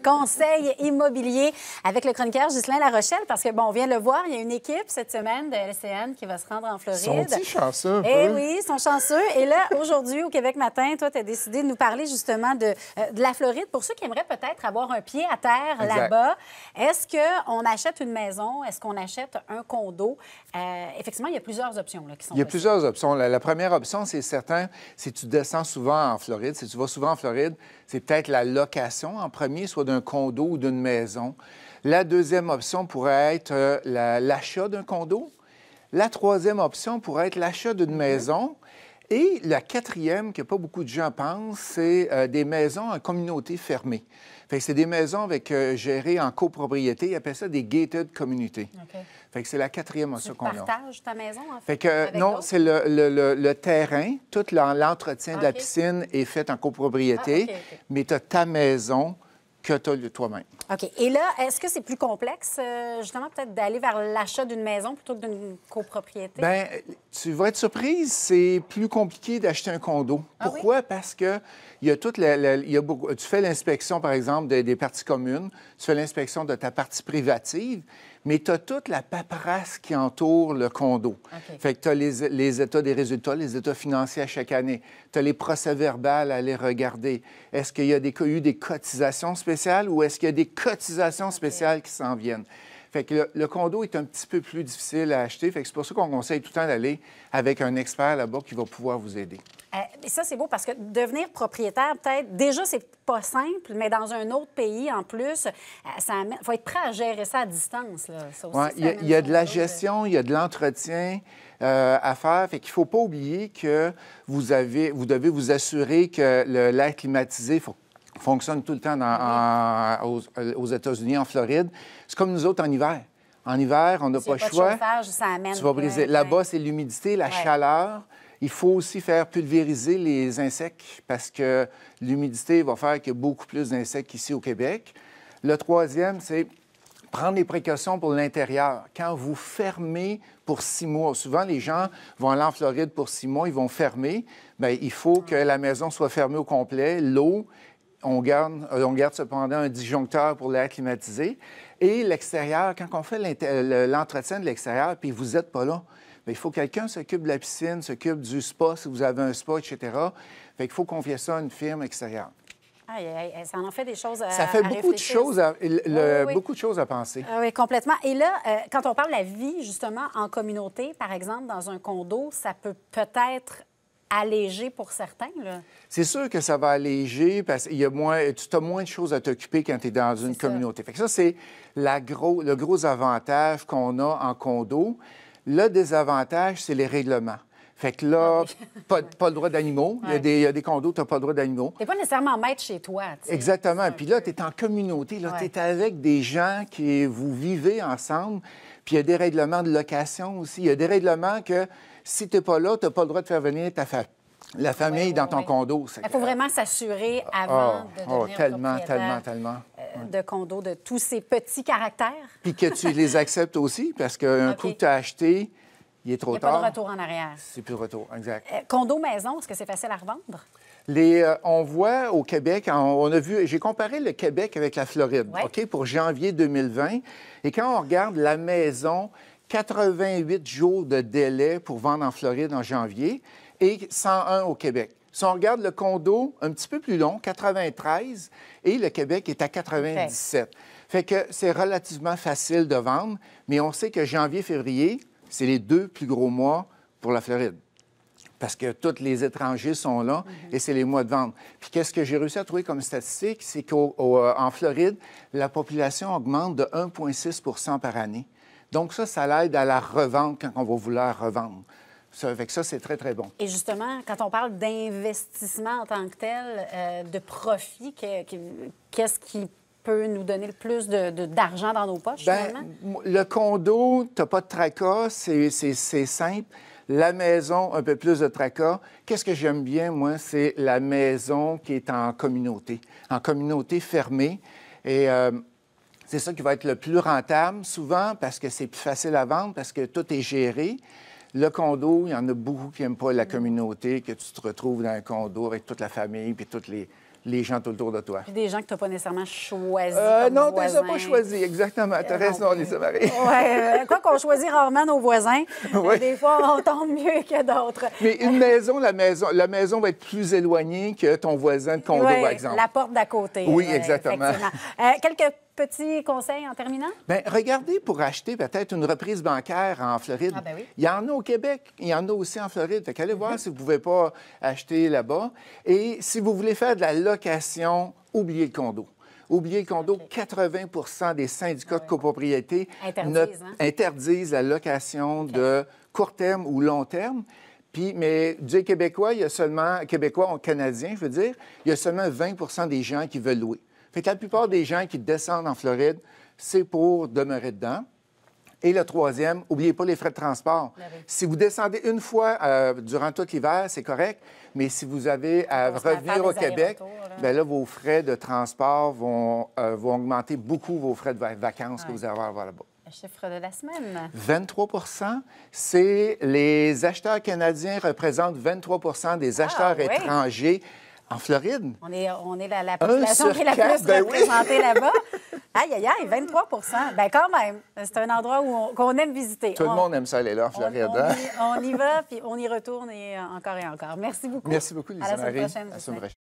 Conseil immobilier avec le chroniqueur Ghislain Larochelle, parce que, bon, on vient de le voir, il y a une équipe cette semaine de LCN qui va se rendre en Floride. Sont-ils chanceux? Eh oui, ils sont chanceux. Et là, aujourd'hui, au Québec Matin, toi, tu as décidé de nous parler justement de la Floride. Pour ceux qui aimeraient peut-être avoir un pied à terre là-bas, est-ce qu'on achète une maison? Est-ce qu'on achète un condo? Effectivement, il y a plusieurs options là, qui sont Il y a possibles. plusieurs options. La première option, c'est certain, si tu descends souvent en Floride, si tu vas souvent en Floride, c'est peut-être la location en premier, soit d'un condo ou d'une maison. La deuxième option pourrait être l'achat d'un condo. La troisième option pourrait être l'achat d'une maison. Et la quatrième, que pas beaucoup de gens pensent, c'est des maisons en communauté fermée. Fait que c'est des maisons gérées en copropriété. Ils appellent ça des gated communities. OK. Fait que c'est la quatrième option qu'on a. Tu partages ta maison, en Fait que non, c'est le terrain, tout l'entretien de la piscine est fait en copropriété, mais tu as ta maison que tu as toi-même. OK. Et là, est-ce que c'est plus complexe, justement, peut-être d'aller vers l'achat d'une maison plutôt que d'une copropriété? Bien, tu vas être surprise, c'est plus compliqué d'acheter un condo. Pourquoi? Parce que il y a tu fais l'inspection, par exemple, des parties communes, tu fais l'inspection de ta partie privative, mais tu as toute la paperasse qui entoure le condo. Fait que tu as les états des résultats, les états financiers à chaque année. Tu as les procès-verbales à aller regarder. Est-ce qu'il y a eu des cotisations spéciales ou est-ce qu'il y a des cotisations spéciales qui s'en viennent? Fait que le condo est un petit peu plus difficile à acheter. Fait que c'est pour ça qu'on conseille tout le temps d'aller avec un expert là-bas qui va pouvoir vous aider. Et ça, c'est beau parce que devenir propriétaire, peut-être, déjà, c'est pas simple, mais dans un autre pays, en plus, il faut être prêt à gérer ça à distance. Là. Ça aussi, il y a de la gestion, il y a de l'entretien à faire. Fait qu'il ne faut pas oublier que vous devez vous assurer que l'air climatisé fonctionne tout le temps aux États-Unis, en Floride. C'est comme nous autres en hiver. En hiver, on n'a pas le choix. Chauffage, ça amène tu vas briser. Là-bas, c'est l'humidité, la chaleur. Il faut aussi faire pulvériser les insectes parce que l'humidité va faire qu'il y a beaucoup plus d'insectes qu'ici au Québec. Le troisième, c'est prendre des précautions pour l'intérieur. Quand vous fermez pour 6 mois, souvent les gens vont aller en Floride pour 6 mois, ils vont fermer. Bien, il faut que la maison soit fermée au complet. L'eau, on garde cependant un disjoncteur pour l'air climatisé. Et l'extérieur, quand on fait l'entretien de l'extérieur, puis vous n'êtes pas là, bien, il faut que quelqu'un s'occupe de la piscine, s'occupe du spa, si vous avez un spa, etc. Fait qu'il faut confier ça à une firme extérieure. Ça en fait des choses à Ça fait beaucoup de choses, beaucoup de choses à penser. Oui, complètement. Et là, quand on parle de la vie, justement, en communauté, par exemple, dans un condo, ça peut peut-être alléger pour certains, là. C'est sûr que ça va alléger parce qu'il y a tu as moins de choses à t'occuper quand tu es dans une communauté. Fait que ça, c'est le gros avantage qu'on a en condo. Le désavantage, c'est les règlements. Fait que là, pas le droit d'animaux. Il y a des condos où tu n'as pas le droit d'animaux. Tu n'es pas nécessairement maître chez toi. Exactement. Puis là, tu es en communauté. Tu es avec des gens vous vivez ensemble. Puis il y a des règlements de location aussi. Il y a des règlements que si tu n'es pas là, tu n'as pas le droit de faire venir la famille dans ton condo. Il faut vraiment s'assurer avant de devenir tellement. De condo, de tous ces petits caractères. Puis que tu les acceptes aussi, parce qu'un coup que tu as acheté, il est trop tard. Il n'y a pas de retour en arrière. C'est plus de retour, exact. Condo maison, est-ce que c'est facile à revendre? On voit au Québec, j'ai comparé le Québec avec la Floride, OK, pour janvier 2020. Et quand on regarde la maison, 88 jours de délai pour vendre en Floride en janvier et 101 au Québec. Si on regarde le condo, un petit peu plus long, 93, et le Québec est à 97. Fait que c'est relativement facile de vendre, mais on sait que janvier-février, c'est les 2 plus gros mois pour la Floride. Parce que tous les étrangers sont là et c'est les mois de vente. Puis qu'est-ce que j'ai réussi à trouver comme statistique? C'est qu'en Floride, la population augmente de 1,6 par année. Donc ça l'aide à la revente quand on va vouloir revendre. Ça fait que ça, c'est très, très bon. Et justement, quand on parle d'investissement en tant que tel, de profit, qu'est-ce qui peut nous donner le plus d'argent dans nos poches, finalement? Le condo, tu n'as pas de tracas, c'est simple. La maison, un peu plus de tracas. Qu'est-ce que j'aime bien, moi, c'est la maison qui est en communauté fermée. Et c'est ça qui va être le plus rentable, souvent, parce que c'est plus facile à vendre, parce que tout est géré. Le condo, il y en a beaucoup qui n'aiment pas la communauté, que tu te retrouves dans un condo avec toute la famille puis tous les gens tout autour de toi. Puis des gens que tu n'as pas nécessairement choisis. Non, tu ne les as pas choisis, exactement. Tu as raison, Lisa Marie. Oui, quoi qu'on choisit rarement nos voisins, Oui. des fois, on tombe mieux que d'autres. Mais une maison, la maison va être plus éloignée que ton voisin de condo, par exemple. La porte d'à côté. Oui, exactement. Quelques petits conseils en terminant? Bien, regardez pour acheter peut-être une reprise bancaire en Floride. Ah, ben oui. Il y en a au Québec, il y en a aussi en Floride. Fait qu'allez voir si vous ne pouvez pas acheter là-bas. Et si vous voulez faire de la location, oubliez le condo. Oubliez le condo, 80 des syndicats de copropriété interdisent la location de court terme ou long terme. Puis, mais du Québécois, il y a seulement, Québécois ou Canadiens, je veux dire, il y a seulement 20 des gens qui veulent louer. Fait que la plupart des gens qui descendent en Floride, c'est pour demeurer dedans. Et le troisième, n'oubliez pas les frais de transport. Oui. Si vous descendez une fois durant tout l'hiver, c'est correct, mais si vous avez à revenir au Québec, bien là, vos frais de transport vont augmenter beaucoup vos frais de vacances que vous allez avoir là-bas. Le chiffre de la semaine. 23 c'est les acheteurs canadiens représentent 23 des acheteurs étrangers en Floride. On est la population qui est la plus représentée là-bas. Aïe, aïe, aïe, 23 Bien, quand même, c'est un endroit qu'on aime visiter. Tout le monde aime ça aller là, en Floride. On y va, puis on y retourne et encore et encore. Merci beaucoup. Merci beaucoup, Lisa Marie. À la semaine prochaine.